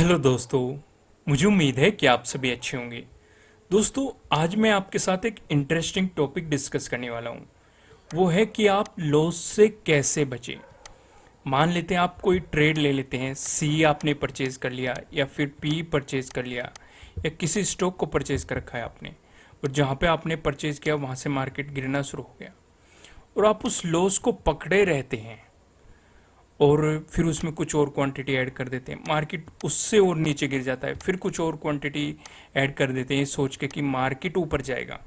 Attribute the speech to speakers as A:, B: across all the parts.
A: Hello दोस्तों। मुझे उम्मीद है कि आप सभी अच्छे होंगे। दोस्तों, आज मैं आपके साथ एक इंटरेस्टिंग टॉपिक डिस्कस करने वाला हूँ। वो है कि आप लॉस से कैसे बचें। मान लेते हैं आप कोई ट्रेड ले लेते हैं, सी आपने परचेज कर लिया या फिर पी परचेज कर लिया या किसी स्टॉक को परचेज कर रखा है आपने, और जहाँ पे आपने परचेज किया वहाँ से मार्केट गिरना शुरू हो गया और आप उस लॉस को पकड़े रहते हैं और फिर उसमें कुछ और क्वांटिटी ऐड कर देते हैं, मार्केट उससे और नीचे गिर जाता है, फिर कुछ और क्वांटिटी ऐड कर देते हैं सोच के कि मार्केट ऊपर जाएगा।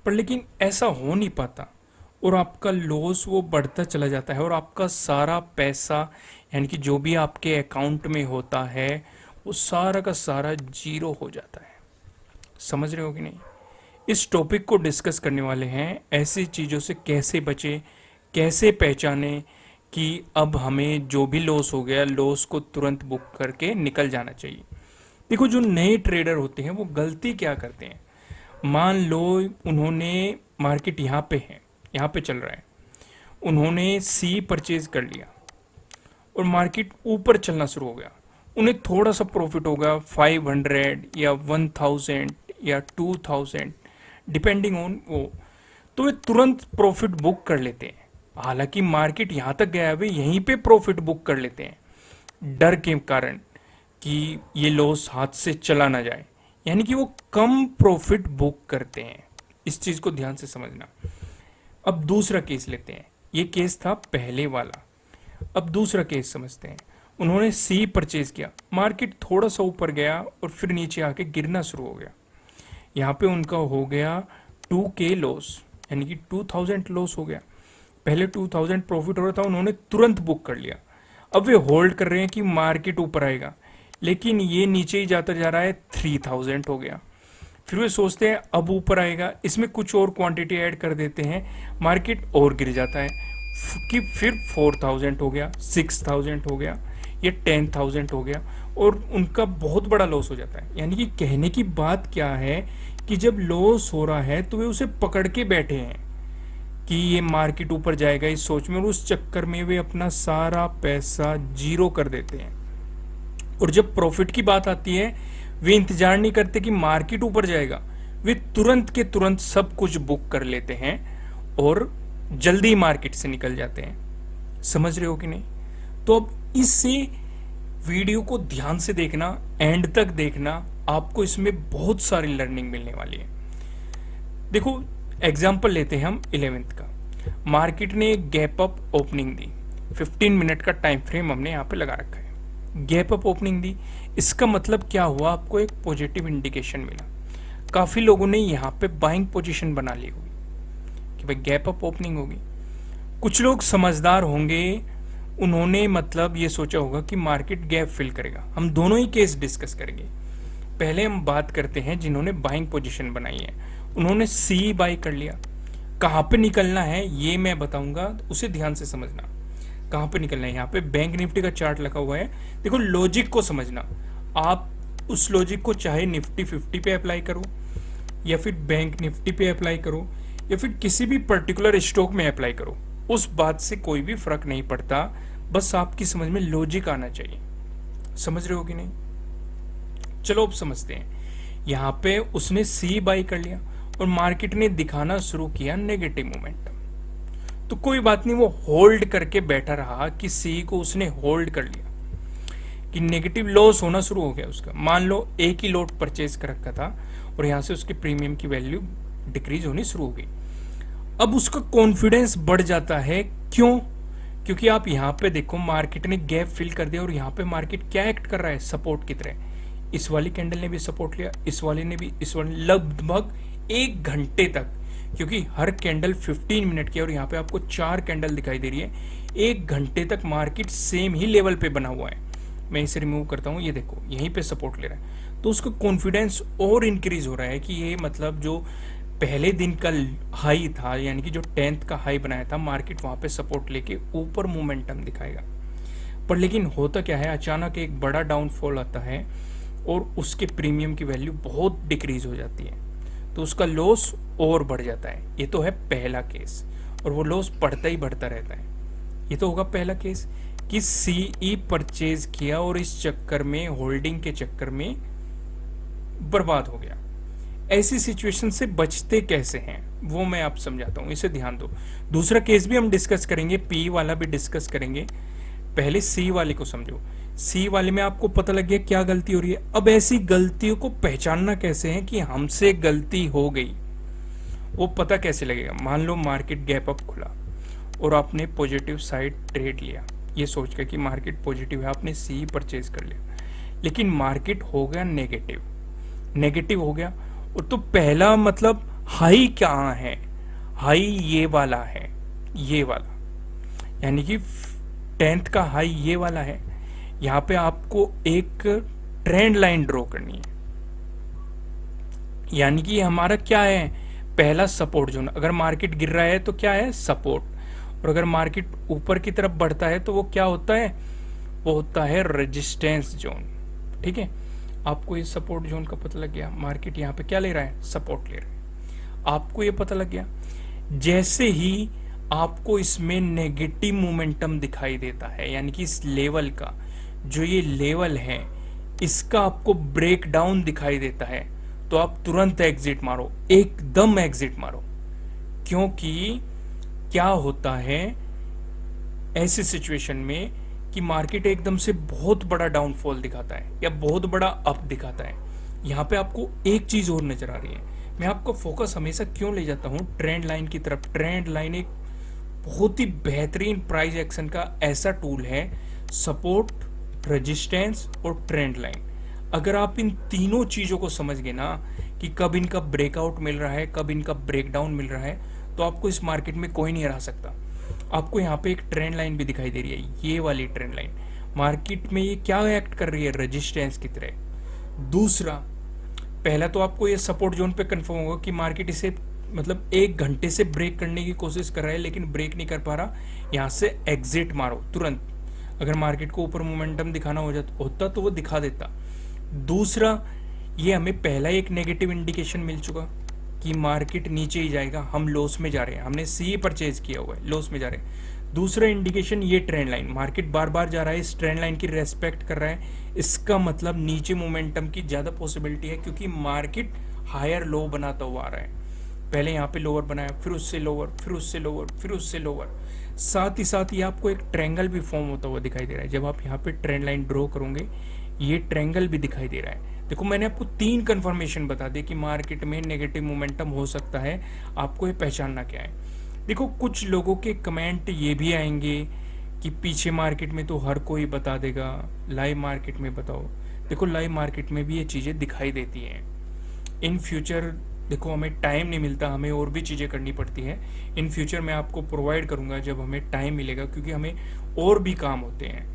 A: पर लेकिन ऐसा हो नहीं पाता और आपका लॉस वो बढ़ता चला जाता है और आपका सारा पैसा, यानी कि जो भी आपके अकाउंट में होता है, वो सारा का सारा जीरो हो जाता है। समझ रहे हो कि नहीं? इस टॉपिक को डिस्कस करने वाले हैं, ऐसी चीज़ों से कैसे बचें, कैसे पहचानें कि अब हमें जो भी लॉस हो गया, लॉस को तुरंत बुक करके निकल जाना चाहिए। देखो, जो नए ट्रेडर होते हैं वो गलती क्या करते हैं। मान लो उन्होंने, मार्केट यहाँ पे है, यहाँ पे चल रहा है, उन्होंने सी परचेज कर लिया और मार्केट ऊपर चलना शुरू हो गया। उन्हें थोड़ा सा प्रॉफिट होगा, 500 या 1000 या 2000, डिपेंडिंग ऑन वो, तो वे तुरंत प्रॉफिट बुक कर लेते हैं। हालांकि मार्केट यहां तक गया है, वे यहीं पे प्रॉफिट बुक कर लेते हैं डर के कारण कि ये लॉस हाथ से चला ना जाए, यानी कि वो कम प्रॉफिट बुक करते हैं। इस चीज को ध्यान से समझना। अब दूसरा केस लेते हैं, ये केस था पहले वाला। अब दूसरा केस समझते हैं। उन्होंने सी परचेज किया, मार्केट थोड़ा सा ऊपर गया और फिर नीचे आके गिरना शुरू हो गया। यहाँ पे उनका हो गया 2K लॉस, यानी कि 2000 लॉस हो गया। पहले 2000 प्रॉफिट हो रहा था, उन्होंने तुरंत बुक कर लिया। अब वे होल्ड कर रहे हैं कि मार्केट ऊपर आएगा, लेकिन ये नीचे ही जाता जा रहा है, 3000 हो गया। फिर वे सोचते हैं अब ऊपर आएगा, इसमें कुछ और क्वांटिटी ऐड कर देते हैं, मार्केट और गिर जाता है कि फिर 4000 हो गया, 6000 हो गया, ये 10000 हो गया और उनका बहुत बड़ा लॉस हो जाता है। यानी कि कहने की बात क्या है कि जब लॉस हो रहा है तो वे उसे पकड़ के बैठे हैं कि ये मार्केट ऊपर जाएगा इस सोच में, और उस चक्कर में वे अपना सारा पैसा जीरो कर देते हैं। और जब प्रॉफिट की बात आती है, वे इंतजार नहीं करते कि मार्केट ऊपर जाएगा, वे तुरंत के तुरंत सब कुछ बुक कर लेते हैं और जल्दी मार्केट से निकल जाते हैं। समझ रहे हो कि नहीं? तो अब इससे वीडियो को ध्यान से देखना, एंड तक देखना, आपको इसमें बहुत सारी लर्निंग मिलने वाली है। देखो, एग्जाम्पल लेते हैं हम 11th का। मार्केट ने गैप अप ओपनिंग दी, 15 मिनट का टाइम फ्रेम हमने यहाँ पे लगा रखा है। गैप अप ओपनिंग दी, इसका मतलब क्या हुआ, आपको एक पॉजिटिव इंडिकेशन मिला। काफी लोगों ने यहाँ पे बाइंग पोजीशन बना ली होगी कि भाई गैप अप ओपनिंग होगी। कुछ लोग समझदार होंगे, उन्होंने मतलब ये सोचा होगा कि मार्केट गैप फिल करेगा। हम दोनों ही केस डिस्कस करेंगे। पहले हम बात करते हैं जिन्होंने बाइंग पोजीशन बनाई है, उन्होंने सी बाई कर लिया। कहाँ पे निकलना है ये मैं बताऊंगा, उसे ध्यान से समझना। कहाँ पे निकलना है, यहाँ पे बैंक निफ्टी का चार्ट लगा हुआ है। देखो, लॉजिक को समझना। आप उस लॉजिक को चाहे निफ्टी 50 पे अप्लाई करो या फिर बैंक निफ्टी पे अप्लाई करो या फिर किसी भी पर्टिकुलर स्टॉक में अप्लाई करो, उस बात से कोई भी फर्क नहीं पड़ता। बस आपकी समझ में लॉजिक आना चाहिए। समझ रहे हो कि नहीं? चलो अब समझते हैं। यहाँ पे उसने सी बाई कर लिया और मार्केट ने दिखाना शुरू किया नेगेटिव मोमेंटम। तो कोई बात नहीं, वो होल्ड करके बैठा रहा कि सी को उसने होल्ड कर लिया कि नेगेटिव लॉस होना शुरू हो गया उसका। मान लो एक ही लॉट परचेज कर रखा था और यहां से उसके प्रीमियम की वैल्यू डिक्रीज होनी शुरू हो गई। अब उसका कॉन्फिडेंस बढ़ जाता है। क्यों? क्योंकि आप यहाँ पे देखो, मार्केट ने गैप फिल कर दिया और यहाँ पे मार्केट क्या एक्ट कर रहा है, सपोर्ट की तरह। इस वाली कैंडल ने भी सपोर्ट लिया, इस वाले ने भी, इस वाले, लगभग 1 घंटे तक, क्योंकि हर कैंडल 15 मिनट की है और यहाँ पे आपको 4 कैंडल दिखाई दे रही है। 1 घंटे तक मार्केट सेम ही लेवल पे बना हुआ है। मैं इसे रिमूव करता हूँ, ये देखो यहीं पे सपोर्ट ले रहा है, तो उसका कॉन्फिडेंस और इंक्रीज हो रहा है कि ये मतलब जो पहले दिन का हाई था, यानी कि जो 10th का हाई बनाया था, मार्केट वहां पे सपोर्ट लेके ऊपर मोमेंटम दिखाएगा। पर लेकिन होता क्या है, अचानक एक बड़ा डाउनफॉल आता है और उसके प्रीमियम की वैल्यू बहुत डिक्रीज हो जाती है, तो उसका लॉस और बढ़ जाता है। ये तो है पहला केस, और वो लॉस बढ़ता ही बढ़ता रहता है। ये तो होगा पहला केस। कि सीई परचेज किया और इस चक्कर में, होल्डिंग के चक्कर में बर्बाद हो गया। ऐसी सिचुएशन से बचते कैसे हैं वो मैं आप समझाता हूं, इसे ध्यान दो। दूसरा केस भी हम डिस्कस करेंगे, पी वाला भी डिस्कस करेंगे, पहले सी वाले को समझो। सी वाले में आपको पता लग गया क्या गलती हो रही है। अब ऐसी गलतियों को पहचानना कैसे है कि हमसे गलती हो गई, वो पता कैसे लगेगा। मान लो मार्केट गैप अप खुला और आपने पॉजिटिव साइड ट्रेड लिया, ये सोच कर कि मार्केट पॉजिटिव है, आपने सी परचेज कर लिया, लेकिन मार्केट हो गया नेगेटिव, नेगेटिव हो गया। और तो पहला मतलब हाई कहाँ है, हाई ये वाला है, ये वाला, यानी कि 10th का हाई ये वाला है। यहां पे आपको एक ट्रेंड लाइन ड्रॉ करनी है, यानी कि हमारा क्या है, पहला सपोर्ट जोन। अगर मार्केट गिर रहा है तो क्या है, सपोर्ट, और अगर मार्केट ऊपर की तरफ बढ़ता है तो वो क्या होता है, वो होता है रेजिस्टेंस जोन। ठीक है, आपको ये सपोर्ट जोन का पता लग गया, मार्केट यहाँ पे क्या ले रहा है, सपोर्ट ले रहा है, आपको ये पता लग गया। जैसे ही आपको इसमें नेगेटिव मोमेंटम दिखाई देता है, यानी कि इस लेवल का, जो ये लेवल है इसका आपको ब्रेक डाउन दिखाई देता है, तो आप तुरंत एग्जिट मारो, एकदम एग्जिट मारो। क्योंकि क्या होता है ऐसी सिचुएशन में कि मार्केट एकदम से बहुत बड़ा डाउनफॉल दिखाता है या बहुत बड़ा अप दिखाता है। यहाँ पे आपको एक चीज और नजर आ रही है, मैं आपका फोकस हमेशा क्यों ले जाता हूँ ट्रेंड लाइन की तरफ। ट्रेंड लाइन एक बहुत ही बेहतरीन प्राइस एक्शन का ऐसा टूल है, सपोर्ट, रेजिस्टेंस और ट्रेंड लाइन। अगर आप इन तीनों चीजों को समझ गए ना कि कब इनका ब्रेकआउट मिल रहा है, कब इनका ब्रेकडाउन मिल रहा है, तो आपको इस मार्केट में कोई नहीं हरा सकता। आपको यहाँ पे एक ट्रेंड लाइन भी दिखाई दे रही है, ये वाली ट्रेंड लाइन मार्केट में ये क्या एक्ट कर रही है, रेजिस्टेंस की तरह। दूसरा, पहला तो आपको ये सपोर्ट जोन पे कंफर्म होगा कि मार्केट इसे मतलब 1 घंटे से ब्रेक करने की कोशिश कर रहा है लेकिन ब्रेक नहीं कर पा रहा, यहाँ से एग्जिट मारो तुरंत। अगर मार्केट को ऊपर मोमेंटम दिखाना होता तो वो दिखा देता। दूसरा, ये हमें पहला एक नेगेटिव इंडिकेशन मिल चुका कि मार्केट नीचे ही जाएगा, हम लॉस में जा रहे हैं, हमने सी परचेज किया हुआ है, लॉस में जा रहे हैं। दूसरा इंडिकेशन ये ट्रेंड लाइन, मार्केट बार बार जा रहा है, इस ट्रेंड लाइन की रेस्पेक्ट कर रहा है, इसका मतलब नीचे मोमेंटम की ज़्यादा पॉसिबिलिटी है, क्योंकि मार्केट हायर लो बनाता हुआ आ रहा है। पहले यहाँ पे लोअर बनाया, फिर उससे लोअर, फिर उससे लोअर, फिर उससे लोअर। साथ ही साथ ये आपको एक ट्रैंगल भी फॉर्म होता हुआ दिखाई दे रहा है। जब आप यहाँ पे ट्रेंड लाइन ड्रॉ करोगे, ये ट्रैंगल भी दिखाई दे रहा है। देखो, मैंने आपको 3 कंफर्मेशन बता दी कि मार्केट में नेगेटिव मोमेंटम हो सकता है, आपको ये पहचानना क्या है। देखो, कुछ लोगों के कमेंट ये भी आएंगे कि पीछे मार्केट में तो हर कोई बता देगा, लाइव मार्केट में बताओ। देखो, लाइव मार्केट में भी ये चीज़ें दिखाई देती हैं। इन फ्यूचर देखो, हमें टाइम नहीं मिलता, हमें और भी चीज़ें करनी पड़ती हैं। इन फ्यूचर मैं आपको प्रोवाइड करूँगा जब हमें टाइम मिलेगा, क्योंकि हमें और भी काम होते हैं।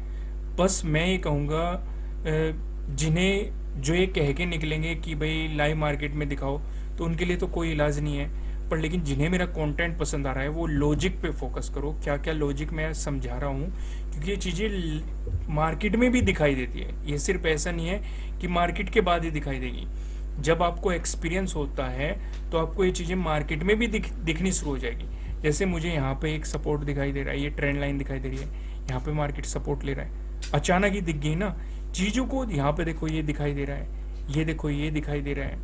A: बस मैं ये कहूँगा, जिन्हें जो ये कह के निकलेंगे कि भाई लाइव मार्केट में दिखाओ, तो उनके लिए तो कोई इलाज नहीं है। पर लेकिन जिन्हें मेरा कंटेंट पसंद आ रहा है वो लॉजिक पे फोकस करो, क्या क्या लॉजिक मैं समझा रहा हूँ, क्योंकि ये चीज़ें मार्केट में भी दिखाई देती है। ये सिर्फ ऐसा नहीं है कि मार्केट के बाद ही दिखाई देगी। जब आपको एक्सपीरियंस होता है तो आपको ये चीज़ें मार्केट में भी दिखनी शुरू हो जाएगी। जैसे मुझे यहाँ पे एक सपोर्ट दिखाई दे रहा है, ये ट्रेंड लाइन दिखाई दे रही है, यहाँ पे मार्केट सपोर्ट ले रहा है, अचानक ही दिख गई ना चीज़ों को। यहाँ पे देखो, ये दिखाई दे रहा है, ये देखो, ये दिखाई दे रहा है,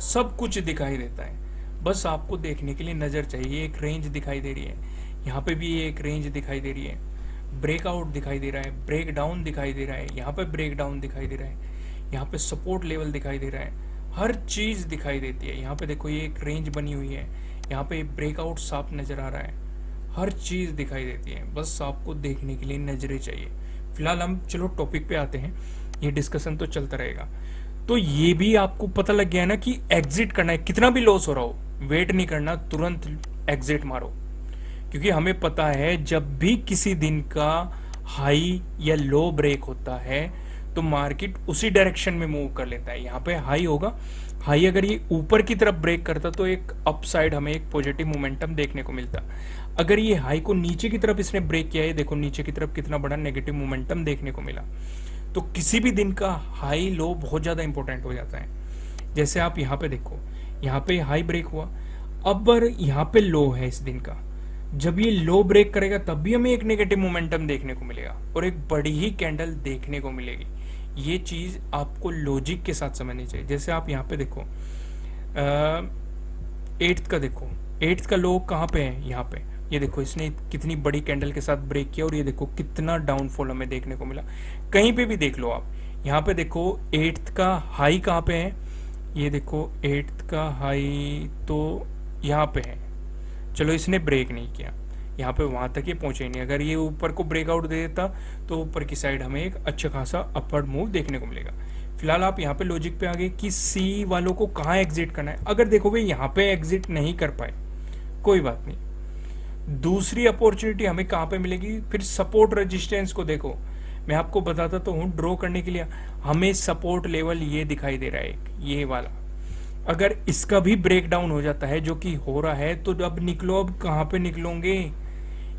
A: सब कुछ दिखाई देता है। बस आपको देखने के लिए नज़र चाहिए। एक रेंज दिखाई दे रही है, यहाँ पे भी एक रेंज दिखाई दे रही है, ब्रेकआउट दिखाई दे रहा है, ब्रेक डाउन दिखाई दे रहा है, यहाँ पे ब्रेक डाउन दिखाई दे रहा है, यहाँ पे सपोर्ट लेवल दिखाई दे रहा है, हर चीज़ दिखाई देती है। यहाँ पे देखो, ये एक रेंज बनी हुई है, यहाँ पे ब्रेकआउट साफ नज़र आ रहा है, हर चीज़ दिखाई देती है। बस आपको देखने के लिए नज़रें चाहिए। फिलहाल हम चलो टॉपिक पे आते हैं, ये डिस्कशन तो चलता रहेगा। तो ये भी आपको पता लग गया ना कि एग्जिट करना है, कितना भी लॉस हो रहा हो, वेट नहीं करना, तुरंत एग्जिट मारो। क्योंकि हमें पता है जब भी किसी दिन का हाई या लो ब्रेक होता है तो मार्केट उसी डायरेक्शन में मूव कर लेता है। यहाँ पे हाई होगा, हाई अगर ये ऊपर की तरफ ब्रेक करता तो एक अपसाइड हमें एक पॉजिटिव मोमेंटम देखने को मिलता। अगर ये हाई को नीचे की तरफ इसने ब्रेक किया है, देखो नीचे की तरफ कितना बड़ा नेगेटिव मोमेंटम देखने को मिला। तो किसी भी दिन का हाई लो बहुत ज़्यादा इंपॉर्टेंट हो जाता है। जैसे आप यहाँ पे देखो, यहाँ पे हाई ब्रेक हुआ, अब यहाँ पे लो है इस दिन का, जब ये लो ब्रेक करेगा तब भी हमें एक नेगेटिव मोमेंटम देखने को मिलेगा और एक बड़ी ही कैंडल देखने को मिलेगी। ये चीज़ आपको लॉजिक के साथ समझनी चाहिए। जैसे आप यहाँ पे देखो, एट्थ का देखो, एट्थ का लो कहाँ पे है, यहाँ पे। ये देखो इसने कितनी बड़ी कैंडल के साथ ब्रेक किया और ये देखो कितना डाउनफॉल हमें देखने को मिला। कहीं पे भी देख लो आप, यहाँ पे देखो एट्थ का हाई कहाँ पे है, ये देखो एट्थ का हाई तो यहाँ पे है। चलो इसने ब्रेक नहीं किया, यहाँ पे वहाँ तक ये पहुँचे ही नहीं। अगर ये ऊपर को ब्रेकआउट दे देता तो ऊपर की साइड हमें एक अच्छा खासा अपवर्ड मूव देखने को मिलेगा। फिलहाल आप यहाँ पे लॉजिक पे आ गए कि सी वालों को कहाँ एग्जिट करना है। अगर देखो भाई यहाँ पे एग्जिट नहीं कर पाए, कोई बात नहीं, दूसरी अपॉर्चुनिटी हमें कहाँ पे मिलेगी, फिर सपोर्ट रेजिस्टेंस को देखो। मैं आपको बताता तो हूँ, ड्रॉ करने के लिए हमें सपोर्ट लेवल ये दिखाई दे रहा है, एक ये वाला। अगर इसका भी ब्रेक डाउन हो जाता है, जो कि हो रहा है, तो अब निकलो। अब कहाँ पे निकलोगे,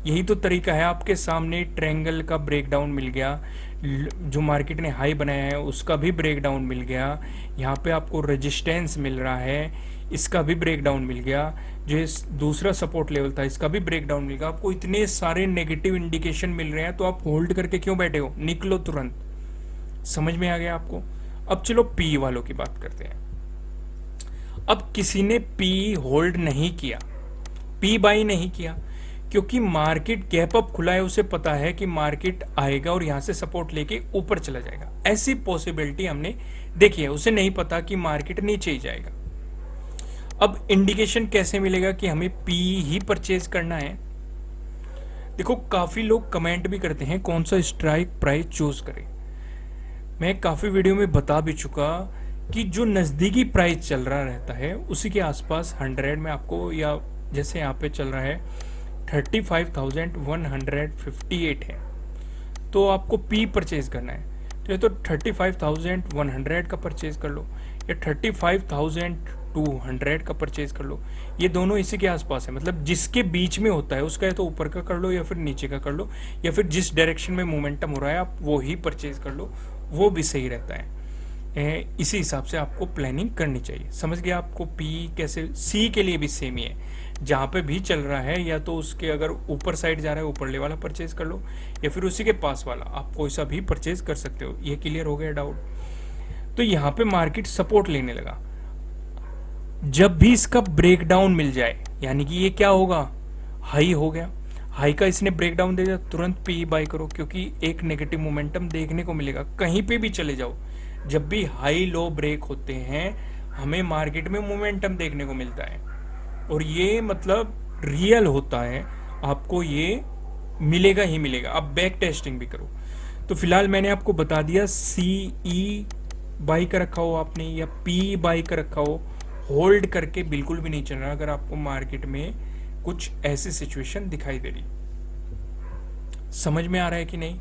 A: यही तो तरीका है। आपके सामने ट्रायंगल का ब्रेकडाउन मिल गया, जो मार्केट ने हाई बनाया है उसका भी ब्रेकडाउन मिल गया, यहाँ पे आपको रेजिस्टेंस मिल रहा है, इसका भी ब्रेकडाउन मिल गया, जो इस दूसरा सपोर्ट लेवल था इसका भी ब्रेकडाउन मिल गया। आपको इतने सारे नेगेटिव इंडिकेशन मिल रहे हैं, तो आप होल्ड करके क्यों बैठे हो, निकलो तुरंत। समझ में आ गया आपको। अब चलो पी वालों की बात करते हैं। अब किसी ने पी होल्ड नहीं किया, पी बाई नहीं किया, क्योंकि मार्केट गैप अप खुला है, उसे पता है कि मार्केट आएगा और यहां से सपोर्ट लेके ऊपर चला जाएगा। ऐसी पॉसिबिलिटी हमने देखी है। उसे नहीं पता कि मार्केट नीचे ही जाएगा। अब इंडिकेशन कैसे मिलेगा कि हमें पी ही परचेज करना है। देखो काफी लोग कमेंट भी करते हैं कौन सा स्ट्राइक प्राइस चूज करें। मैं काफी वीडियो में बता भी चुका कि जो नजदीकी प्राइस चल रहा रहता है उसी के आसपास 100 में आपको, या जैसे यहाँ पे चल रहा है 35,158 है, तो आपको पी परचेज करना है। तो ये तो 35,100 का परचेज कर लो या 35,200 का परचेज कर लो, ये दोनों इसी के आसपास है। मतलब जिसके बीच में होता है उसका या तो ऊपर का कर लो या फिर नीचे का कर लो, या फिर जिस डायरेक्शन में मोमेंटम हो रहा है आप वो ही परचेज कर लो, वो भी सही रहता है। इसी हिसाब से आपको प्लानिंग करनी चाहिए। समझ गया आपको पी कैसे। सी के लिए भी सेम ही है, जहाँ पे भी चल रहा है या तो उसके अगर ऊपर साइड जा रहा है ऊपरले वाला परचेज कर लो, या फिर उसी के पास वाला आप कोई सा भी परचेज कर सकते हो। ये क्लियर हो गया डाउट। तो यहाँ पे मार्केट सपोर्ट लेने लगा। जब भी इसका ब्रेकडाउन मिल जाए, यानी कि ये क्या होगा, हाई हो गया, हाई का इसने ब्रेकडाउन दे दिया, तुरंत पी बाय करो, क्योंकि एक नेगेटिव मोमेंटम देखने को मिलेगा। कहीं पे भी चले जाओ, जब भी हाई लो ब्रेक होते हैं हमें मार्केट में मोमेंटम देखने को मिलता है, और ये मतलब रियल होता है, आपको ये मिलेगा ही मिलेगा। अब बैक टेस्टिंग भी करो। तो फिलहाल मैंने आपको बता दिया, सी ई बाई का रखा हो आपने या पी बाई का रखा हो, होल्ड करके बिल्कुल भी नहीं चल रहा अगर आपको मार्केट में कुछ ऐसी सिचुएशन दिखाई दे रही। समझ में आ रहा है कि नहीं,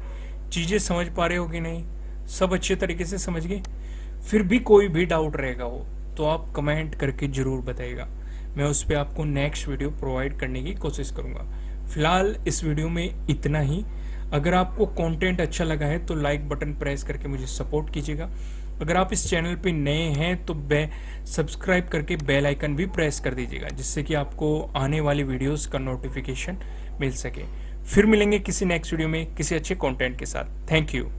A: चीजें समझ पा रहे हो कि नहीं, सब अच्छे तरीके से समझ गए। फिर भी कोई भी डाउट रहेगा हो तो आप कमेंट करके जरूर बताइएगा, मैं उस पर आपको नेक्स्ट वीडियो प्रोवाइड करने की कोशिश करूंगा। फिलहाल इस वीडियो में इतना ही। अगर आपको कंटेंट अच्छा लगा है तो लाइक बटन प्रेस करके मुझे सपोर्ट कीजिएगा। अगर आप इस चैनल पे नए हैं तो सब्सक्राइब करके बेल आइकन भी प्रेस कर दीजिएगा, जिससे कि आपको आने वाली वीडियोस का नोटिफिकेशन मिल सके। फिर मिलेंगे किसी नेक्स्ट वीडियो में किसी अच्छे कंटेंट के साथ। Thank you.